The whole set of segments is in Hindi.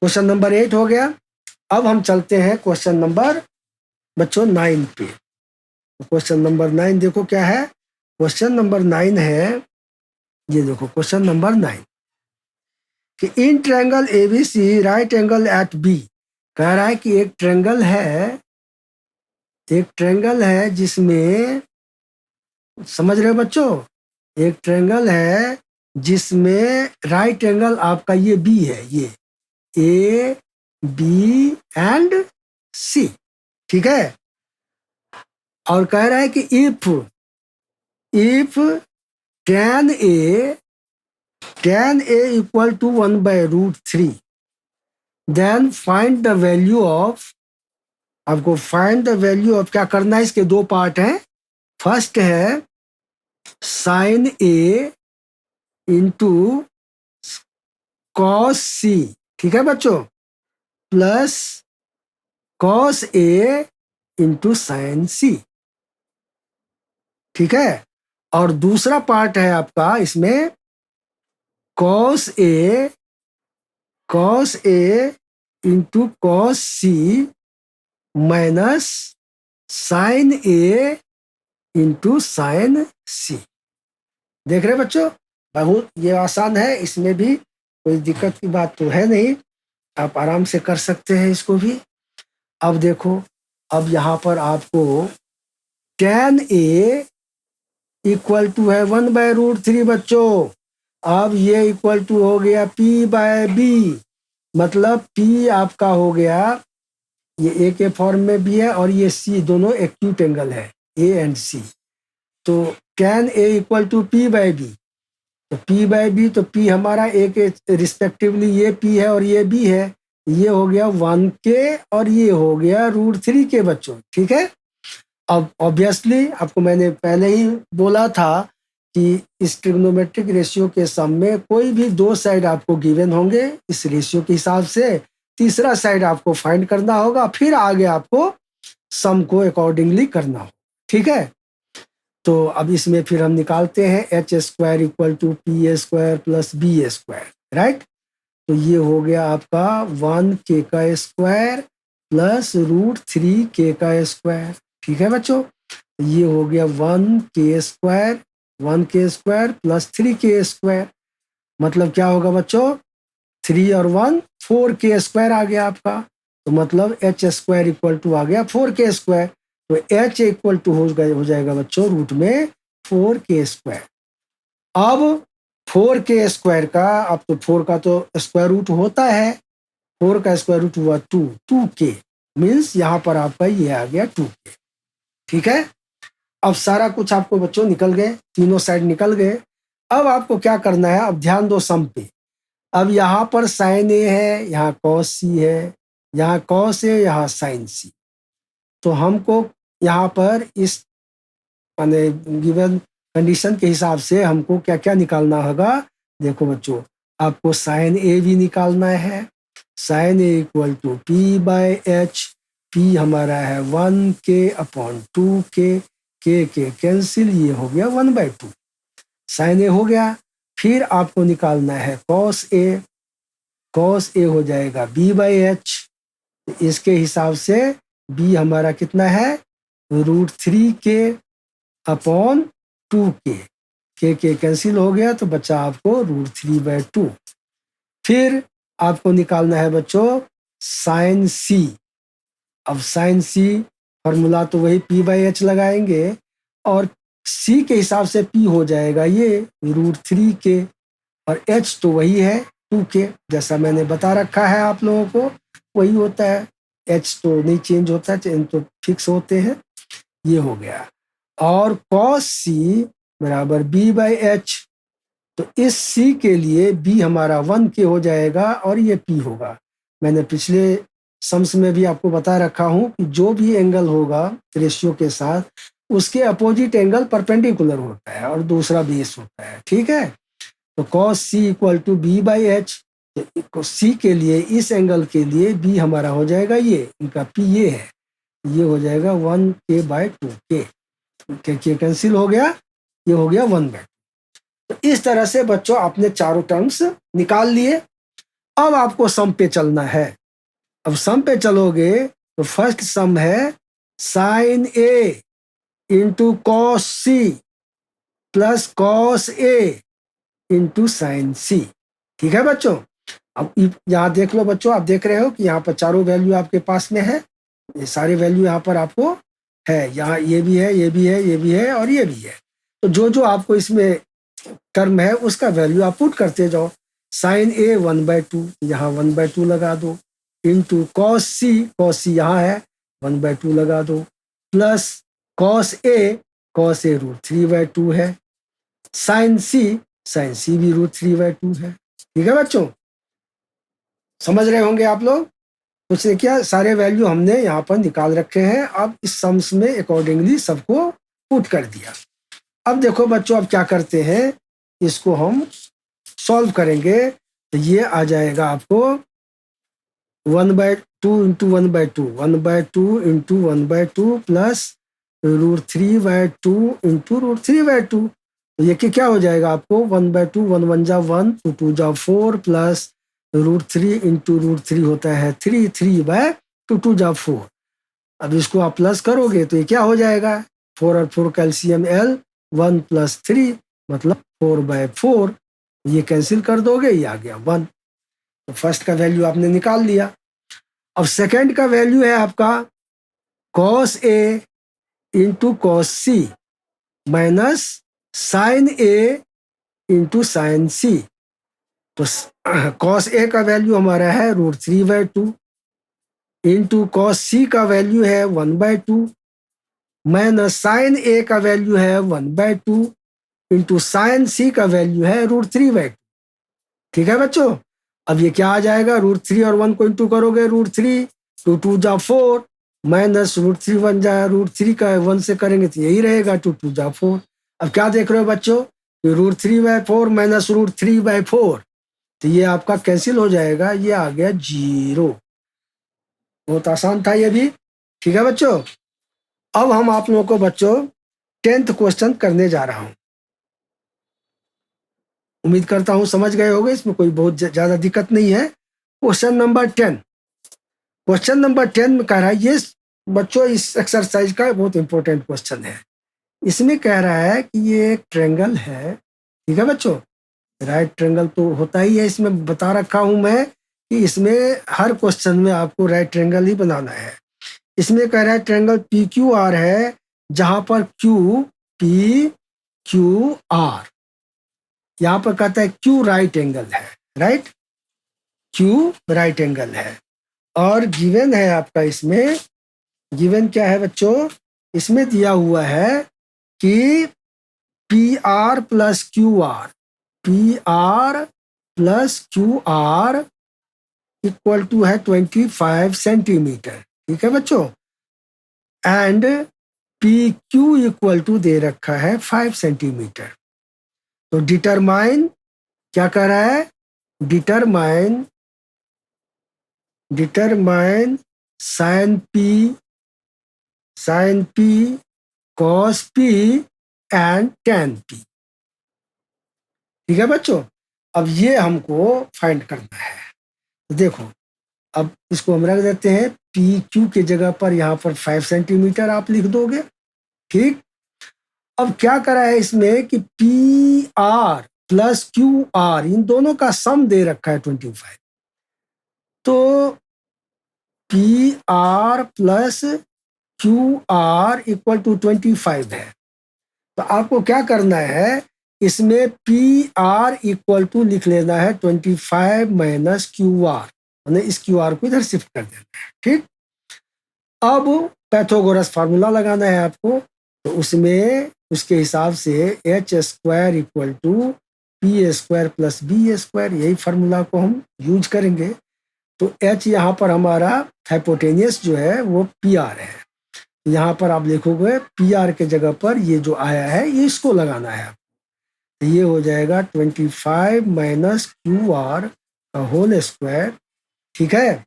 क्वेश्चन नंबर 8 हो गया। अब हम चलते हैं क्वेश्चन नंबर बच्चों 9 पे। क्वेश्चन नंबर 9 देखो क्या है। क्वेश्चन नंबर 9 है, ये देखो क्वेश्चन नंबर 9 कि in triangle ABC right angle at B. कह रहा है कि एक ट्रायंगल है जिसमें, समझ रहे हो बच्चों, एक ट्रायंगल है जिसमें राइट एंगल आपका ये बी है, ये ए बी एंड सी, ठीक है। और कह रहा है कि if tan a equal to 1/√3 then find the value of, आपको फाइंड द वैल्यू ऑफ क्या करना है, इसके दो पार्ट हैं। फर्स्ट है साइन a इंटू कॉस सी, ठीक है बच्चों, plus cos a into sine सी, ठीक है। और दूसरा पार्ट है आपका इसमें कॉस a इंटू कॉस सी minus sine a into sine सी। देख रहे बच्चों, बहुत ये आसान है, इसमें भी कोई दिक्कत की बात तो है नहीं, आप आराम से कर सकते हैं इसको भी। अब देखो, अब यहाँ पर आपको tan a इक्वल टू है 1/√3 बच्चों। अब ये इक्वल टू हो गया p/b, मतलब p आपका हो गया, ये ए के फॉर्म में भी है और ये सी, दोनों एक्यूट एंगल है ए एंड सी। तो tan a equal to p/b, तो p/b, तो p हमारा a के रिस्पेक्टिवली ये p है और ये b है, ये हो गया 1 के और ये हो गया √3 के बच्चों, ठीक है। अब ऑब्वियसली आपको मैंने पहले ही बोला था कि इस ट्रिग्नोमेट्रिक रेशियो के सम में कोई भी दो साइड आपको गिवन होंगे, इस रेशियो के हिसाब से तीसरा साइड आपको फाइंड करना होगा, फिर आगे आपको सम को अकॉर्डिंगली करना होगा, ठीक है। तो अब इसमें फिर हम निकालते हैं h² equal to p² plus b², right. तो ये हो गया आपका 1k का स्क्वायर प्लस √3k का स्क्वायर, ठीक है बच्चों। ये हो गया 1k² प्लस 3k², मतलब क्या होगा बच्चों, 3 और 1 4k² आ गया आपका, तो मतलब h² इक्वल टू आ गया 4k²। तो h इक्वल टू हो जाएगा बच्चों रूट में 4k²। अब 4k² का, अब तो 4 का तो स्क्वायर रूट होता है, 4 का स्क्वायर रूट हुआ 2k, मीन्स यहाँ पर आपका ये आ गया 2k, ठीक है। अब सारा कुछ आपको बच्चों निकल गए, तीनों साइड निकल गए। अब आपको क्या करना है, अब ध्यान दो सम पे। अब यहाँ पर साइन a है, यहाँ कॉस सी है, यहाँ कॉस a, यहाँ साइन सी। तो हमको यहाँ पर इस माने गिवन कंडीशन के हिसाब से हमको क्या क्या निकालना होगा। देखो बच्चों, आपको साइन a भी निकालना है, sine a equal to p/h, p हमारा है 1k/2k, के कैंसिल, ये हो गया 1/2, साइन a हो गया। फिर आपको निकालना है कॉस a, कॉस a हो जाएगा b/h, इसके हिसाब से b हमारा कितना है, √3k/2k, के कैंसिल हो गया तो बचा आपको √3/2। फिर आपको निकालना है बच्चों साइन c। अब साइन c फॉर्मूला तो वही p/h लगाएंगे और c के हिसाब से p हो जाएगा ये √3k और h तो वही है 2k, जैसा मैंने बता रखा है आप लोगों को वही होता है, h तो नहीं चेंज होता है, चेंज तो फिक्स होते हैं। ये हो गया, और cos c बराबर b/h, तो इस c के लिए b हमारा 1k हो जाएगा और ये p होगा। मैंने पिछले सम्स में भी आपको बता रखा हूं कि जो भी एंगल होगा रेशियो के साथ, उसके अपोजिट एंगल परपेंडिकुलर होता है और दूसरा बेस होता है, ठीक है। तो cos c equal to b/h, तो c के लिए इस एंगल के लिए b हमारा हो जाएगा ये, इनका p ये है, ये हो जाएगा 1k/2k, के कैंसिल हो गया, ये हो गया 1/2। तो इस तरह से बच्चों आपने चारों टर्म्स निकाल लिए। अब आपको सम पे चलना है। अब सम पे चलोगे तो फर्स्ट सम है sine A into cos C plus cos A into sine सी। ठीक है बच्चों। अब यहाँ देख लो बच्चों, आप देख रहे हो कि यहाँ पर चारों वैल्यू आपके पास में है। ये सारे वैल्यू यहाँ पर आपको है, यहाँ ये भी है, ये भी है, ये भी है और ये भी है। तो जो जो आपको इसमें टर्म है उसका वैल्यू आप पुट करते जाओ। साइन ए 1/2, यहाँ 1/2 लगा दो, इंटू कॉस सी यहाँ है 1/2 लगा दो, प्लस कॉस ए √3/2 है, साइन सी भी √3/2 है। ठीक है बच्चों, समझ रहे होंगे आप लोग। कुछ नहीं किया, सारे वैल्यू हमने यहाँ पर निकाल रखे हैं। अब इस सम्स में अकॉर्डिंगली सबको पुट कर दिया। अब देखो बच्चों, अब क्या करते हैं, इसको हम सॉल्व करेंगे। तो ये आ जाएगा आपको 1/2 इंटू 1/2, 1/2 इंटू 1/2 प्लस √3/2 इंटू √3/2। तो ये क्या हो जाएगा आपको 1/2, 1 1 जा 1, 2 2 जा 4 प्लस √3 इंटू √3 होता है 3, 3/2 2 जा 4। अब इसको आप प्लस करोगे तो ये क्या हो जाएगा, 4 और 4 कैल्शियम L, 1 + 3 मतलब 4/4। ये कैंसिल कर दोगे, ये आ गया 1। तो फर्स्ट का वैल्यू आपने निकाल लिया। अब सेकंड का वैल्यू है आपका cos A into cos C minus sin A into sin C। तो cos A का वैल्यू हमारा है √3/2 इंटू cos C का वैल्यू है 1/2 माइनस sin A का वैल्यू है 1/2 इंटू sin C का वैल्यू है √3/2। ठीक है बच्चों। अब ये क्या आ जाएगा, √3 और 1 को इंटू करोगे √3, 2 2 जा 4 माइनस √3 1 जा √3 का 1 से करेंगे तो यही रहेगा 2 2 जा 4। अब क्या देख रहे हो बच्चों, √3/4 माइनस √3/4, तो ये आपका कैंसिल हो जाएगा, ये आ गया 0। बहुत आसान था ये भी। ठीक है बच्चों। अब हम आप लोगों को बच्चों 10th क्वेश्चन करने जा रहा हूं। उम्मीद करता हूं समझ गए होंगे, इसमें कोई बहुत ज्यादा दिक्कत नहीं है। क्वेश्चन नंबर 10, क्वेश्चन नंबर 10 में कह रहा है, ये बच्चों इस एक्सरसाइज का बहुत इंपॉर्टेंट क्वेश्चन है। इसमें कह रहा है कि ये एक ट्रायंगल है। ठीक है बच्चों, राइट ट्रायंगल तो होता ही है, इसमें बता रखा हूं मैं कि इसमें हर क्वेश्चन में आपको राइट ट्रायंगल ही बनाना है। इसमें कह रहा है ट्रायंगल PQR है, जहां पर QPQR, यहां पर कहता है Q राइट एंगल है, राइट, Q राइट एंगल है। और गिवन है आपका, इसमें गिवन क्या है बच्चों, इसमें दिया हुआ है कि PR plus QR equal to है 25 सेंटीमीटर। ठीक है बच्चों। एंड PQ इक्वल टू दे रखा है 5 सेंटीमीटर। तो डिटरमाइन, क्या कर रहा है, determine sine P cos P and tan P। ठीक है बच्चों। अब ये हमको फाइंड करना है। तो देखो, अब इसको हम रख देते हैं, PQ की जगह पर यहाँ पर 5 सेंटीमीटर आप लिख दोगे। ठीक। अब क्या करा है इसमें कि PR प्लस QR, इन दोनों का सम दे रखा है 25। तो PR plus QR equal to 25 है। तो आपको क्या करना है, इसमें PR इक्वल टू लिख लेना है 25 माइनस QR, यानी इस QR को इधर शिफ्ट कर देना है। ठीक। अब पैथागोरस फार्मूला लगाना है आपको। तो उसमें उसके हिसाब से H² equal to P² plus B², यही फार्मूला को हम यूज करेंगे। तो H यहाँ पर हमारा हाइपोटेनियस जो है वो PR है। यहाँ पर आप लिखोगे PR के जगह पर ये जो आया है ये इसको लगाना है। तो ये हो जाएगा 25 माइनस QR का होल स्क्वायर। ठीक है,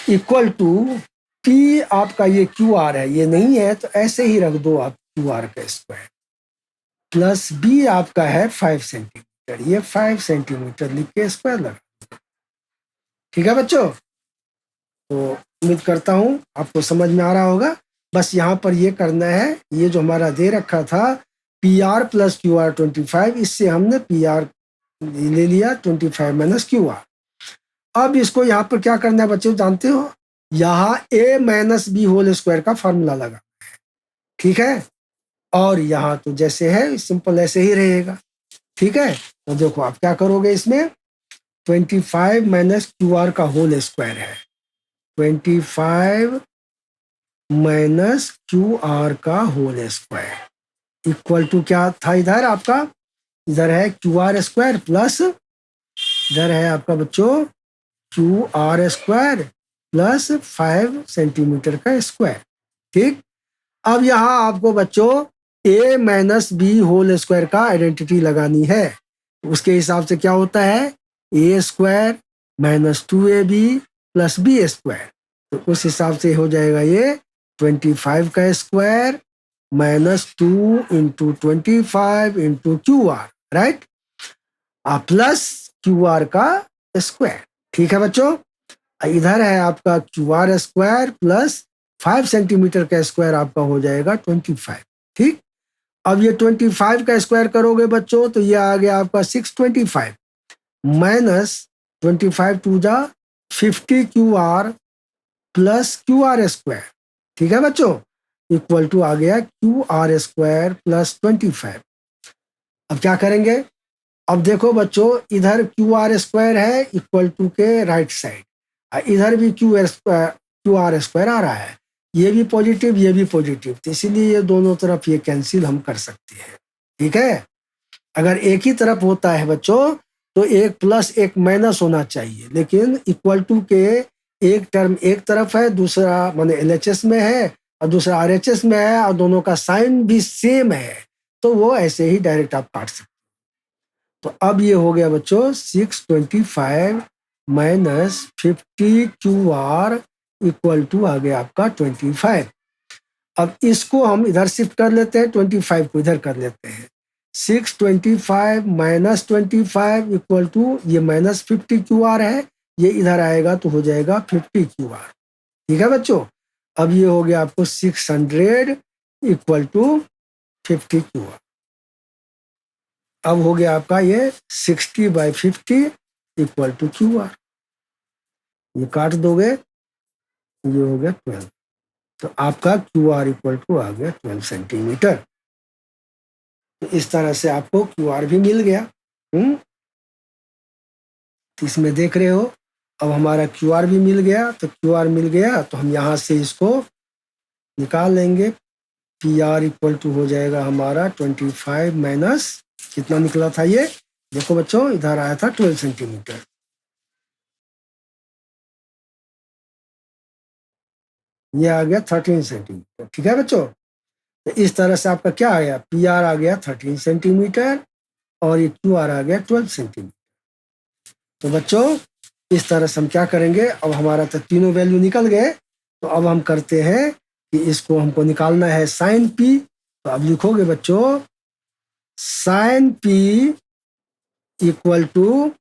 इक्वल टू P आपका ये QR है, ये नहीं है तो ऐसे ही रख दो आप QR का स्क्वायर, प्लस B आपका है 5 सेंटीमीटर, ये 5 सेंटीमीटर लिख के स्क्वायर लगा। ठीक है बच्चों, तो उम्मीद करता हूँ आपको समझ में आ रहा होगा। बस यहाँ पर ये करना है, ये जो हमारा दे रखा था P R plus Q are 25, इससे हमने पी आर ले लिया 25 माइनस क्यू आर। अब इसको यहाँ पर क्या करना है बच्चों जानते हो, यहाँ ए माइनस बी होल स्क्वायर का फॉर्मूला लगा, ठीक है, और यहाँ तो जैसे है सिंपल ऐसे ही रहेगा, ठीक है। तो देखो आप क्या करोगे, इसमें 25 माइनस क्यू आर का होल स्क्वायर है, 25 माइनस क्यू आर का होल स्क्वायर इक्वल टू क्या था इधर आपका, इधर है क्यू आर स्क्वायर प्लस इधर है आपका बच्चों Q R square plus 5 centimetre का स्क्वायर, ठीक। अब यहाँ आपको बच्चों A minus B whole square का आइडेंटिटी लगानी है, उसके हिसाब से क्या होता है ए स्क्वायर माइनस 2ab प्लस बी स्क्वायर, तो उस हिसाब से हो जाएगा ये 25 का square minus 2 into 25 into Q R, right, plus Q R का स्क्वायर, ठीक है बच्चों। इधर है आपका Q R square plus 5 centimetre का स्क्वायर आपका हो जाएगा 25, ठीक। अब ये 25 का स्क्वायर करोगे बच्चों तो ये आ गया आपका 625 माइनस 25 टू जा 50 Q are plus Q R square, ठीक है बच्चों, इक्वल टू आ गया क्यू आर स्क्वायर प्लस 25। अब क्या करेंगे, अब देखो बच्चों इधर क्यू आर स्क्वायर है इक्वल टू के राइट साइड, इधर भी क्यू आर स्क्वायर आ रहा है, ये भी पॉजिटिव ये भी पॉजिटिव, तो इसीलिए ये दोनों तरफ ये कैंसिल हम कर सकते हैं, ठीक है। अगर एक ही तरफ होता है बच्चों तो एक प्लस एक माइनस होना चाहिए, लेकिन इक्वल टू के एक टर्म एक तरफ है, दूसरा माने एलएचएस में है और दूसरा आरएचएस में है, और दोनों का साइन भी सेम है, तो वो ऐसे ही डायरेक्ट आप काट सकते। तो अब ये हो गया बच्चों 625 minus 50 Q R equal to आ गया आपका 25। अब इसको हम इधर शिफ्ट कर लेते हैं, 25 को इधर कर लेते हैं, 625 माइनस 25 इक्वल टू ये माइनस 50 क्यू आर है, ये इधर आएगा तो हो जाएगा 50 क्यू आर, ठीक है बच्चों। अब ये हो गया आपको 600 इक्वल टू 50 क्यू आर। अब हो गया आपका ये 60/50 इक्वल टू क्यू आर, ये काट दोगे ये हो गया 12, तो आपका क्यू आर इक्वल टू आ गया 12 सेंटीमीटर। तो इस तरह से आपको क्यू आर भी मिल गया। तो इसमें देख रहे हो अब हमारा क्यू आर भी मिल गया, तो क्यू आर मिल गया तो हम यहाँ से इसको निकाल लेंगे, पी आर इक्वल टू हो जाएगा हमारा 25 माइनस कितना निकला था ये देखो बच्चों इधर आया था 12 सेंटीमीटर, ये आ गया 13 सेंटीमीटर, ठीक है बच्चों। तो इस तरह से आपका क्या आ गया, पी आर आ गया 13 सेंटीमीटर और ये क्यू आर आ गया 12 सेंटीमीटर। तो बच्चों इस तरह से हम क्या करेंगे, अब हमारा तो तीनों वैल्यू निकल गए, तो अब हम करते हैं कि इसको हमको निकालना है साइन पी। तो अब लिखोगे बच्चों साइन पी इक्वल टू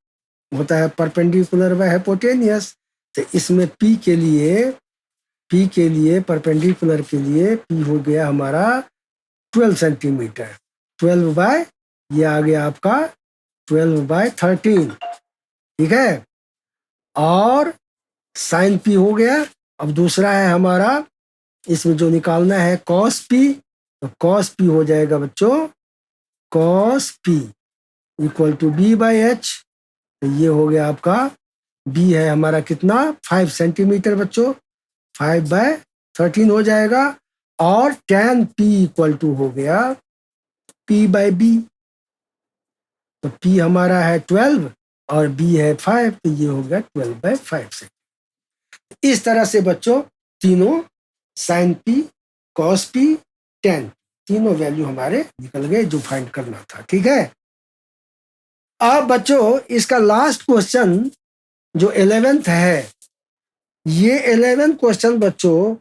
होता है परपेंडिकुलर व हाइपोटेनियस, तो इसमें पी के लिए परपेंडिकुलर के लिए पी हो गया हमारा 12 सेंटीमीटर, 12 बाय ये आ गया आपका 12/13, ठीक है। और साइन पी हो गया। अब दूसरा है हमारा इसमें जो निकालना है कॉस पी, तो कॉस पी हो जाएगा बच्चों cos P equal to B/H, तो ये हो गया आपका बी है हमारा कितना 5 सेंटीमीटर बच्चों, 5/13 हो जाएगा, और tan P इक्वल टू हो गया P/B, तो P हमारा है 12 और B है 5, तो ये हो गया 12/5 से। इस तरह से बच्चों तीनों sine P, cos P, tan तीनों वैल्यू हमारे निकल गए जो फाइंड करना था, ठीक है। अब बच्चों इसका लास्ट क्वेश्चन जो 11th है, ये 11th क्वेश्चन बच्चों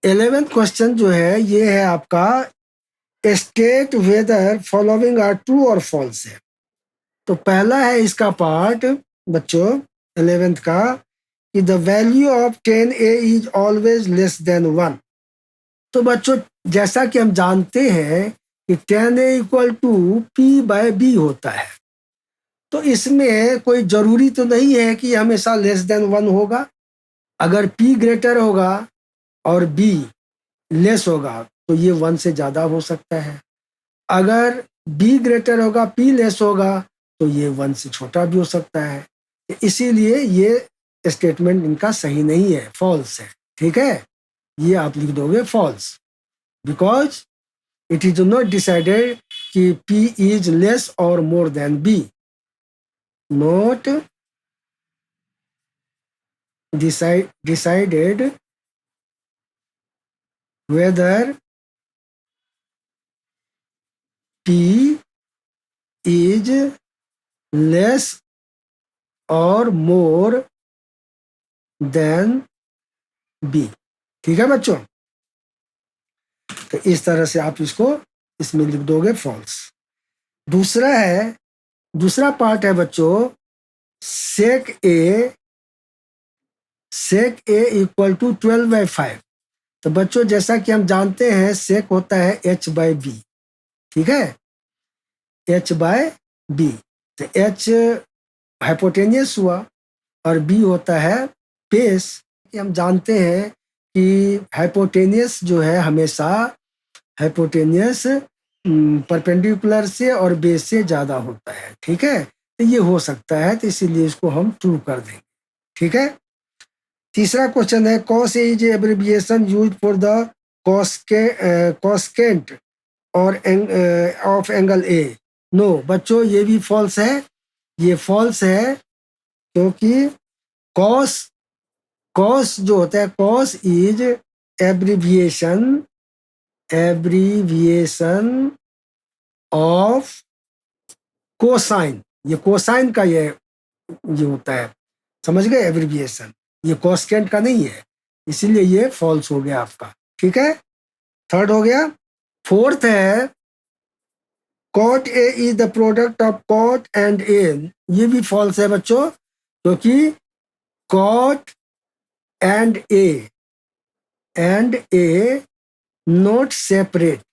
11th क्वेश्चन जो है ये है आपका state whether following are true और फॉल्स है। तो पहला है इसका पार्ट बच्चों 11th का कि the value of 10a is always less than 1। तो बच्चों जैसा कि हम जानते हैं कि 10a इक्वल टू p/b होता है, तो इसमें कोई जरूरी तो नहीं है कि हमेशा लेस देन 1 होगा। अगर p ग्रेटर होगा और b लेस होगा तो ये 1 से ज़्यादा हो सकता है। अगर b ग्रेटर होगा, p लेस होगा तो ये 1 से छोटा भी हो सकता है। इसीलिए ये स्टेटमेंट इनका सही नहीं है, फॉल्स है। ठीक है, ये आप लिख दोगे false, because it is not decided कि p इज लेस और more than b। Not decided whether p is less or more than b। ठीक है बच्चों, तो इस तरह से आप इसको इसमें लिख दोगे फॉल्स। दूसरा पार्ट है बच्चों sec a इक्वल टू 12/5। तो बच्चों जैसा कि हम जानते हैं sec होता है h/b। ठीक है, h/b। तो h हाइपोटेनियस हुआ और b होता है बेस। हम जानते हैं कि हाइपोटेनियस जो है हमेशा हाइपोटेनियस परपेंडिकुलर से और बेस से ज़्यादा होता है। ठीक है, तो ये हो सकता है, तो इसीलिए इसको हम ट्रू कर देंगे। ठीक है, तीसरा क्वेश्चन है cos is abbreviation use for the cosecant और ऑफ एंगल ए। नो बच्चों ये भी फॉल्स है, ये फॉल्स है क्योंकि कॉस जो होता है cos is abbreviation of cosine. ये कोसाइन का ये होता है, समझ गए, एब्रिविएशन। ये कॉस्केंट का नहीं है, इसीलिए ये फॉल्स हो गया आपका। ठीक है, थर्ड हो गया। फोर्थ है cot A is the product of cot and A। ये भी फॉल्स है बच्चों, क्योंकि cot and A not separate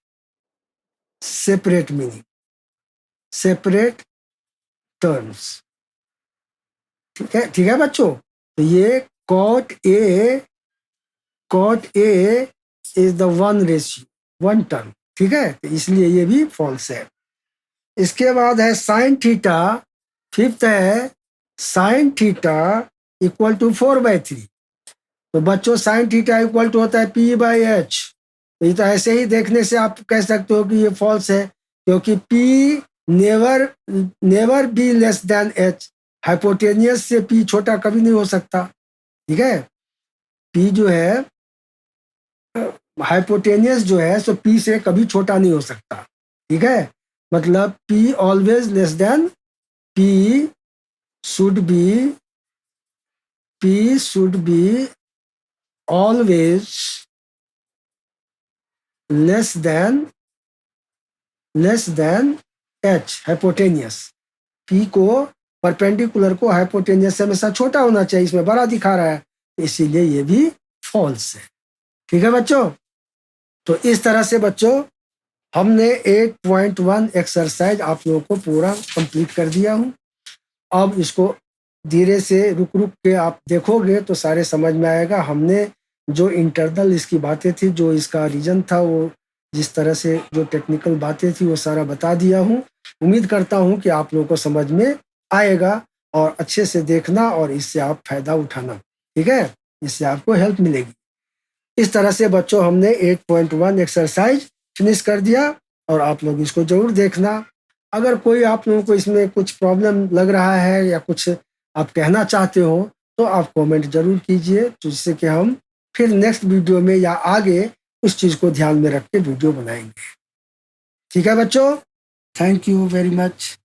meaning, separate terms. ठीक है बच्चों, तो ये cot A is the one term. ठीक है, तो इसलिए ये भी फॉल्स है। इसके बाद है साइन थीटा। फिफ्थ है साइन थीटा इक्वल टू 4/3। तो बच्चों साइन थीटा इक्वल टू होता है p/h। तो ये तो ऐसे ही देखने से आप कह सकते हो कि ये फॉल्स है, क्योंकि p never be less than h। Hypotenuse से p छोटा कभी नहीं हो सकता। ठीक है, p जो है हाइपोटेनियस जो है सो p से कभी छोटा नहीं हो सकता। ठीक है, मतलब p always less than p should be always less than h hypotenuse. p को परपेंडिकुलर को हाइपोटेनियस से हमेशा छोटा होना चाहिए, इसमें बड़ा दिखा रहा है, इसीलिए ये भी फॉल्स है। ठीक है बच्चों, तो इस तरह से बच्चों हमने 8.1 एक्सरसाइज आप लोगों को पूरा कंप्लीट कर दिया हूँ। अब इसको धीरे से रुक के आप देखोगे तो सारे समझ में आएगा। हमने जो इंटरनल इसकी बातें थी, जो इसका रीजन था, वो जिस तरह से जो टेक्निकल बातें थी वो सारा बता दिया हूँ। उम्मीद करता हूँ कि आप लोगों को समझ में आएगा और अच्छे से देखना और इससे आप फायदा उठाना। ठीक है, इससे आपको हेल्प मिलेगी। इस तरह से बच्चों हमने 8.1 एक्सरसाइज फिनिश कर दिया और आप लोग इसको जरूर देखना। अगर कोई आप लोगों को इसमें कुछ प्रॉब्लम लग रहा है या कुछ आप कहना चाहते हो तो आप कमेंट जरूर कीजिए, जिससे कि हम फिर नेक्स्ट वीडियो में या आगे उस चीज़ को ध्यान में रख के वीडियो बनाएंगे। ठीक है बच्चों, थैंक यू वेरी मच।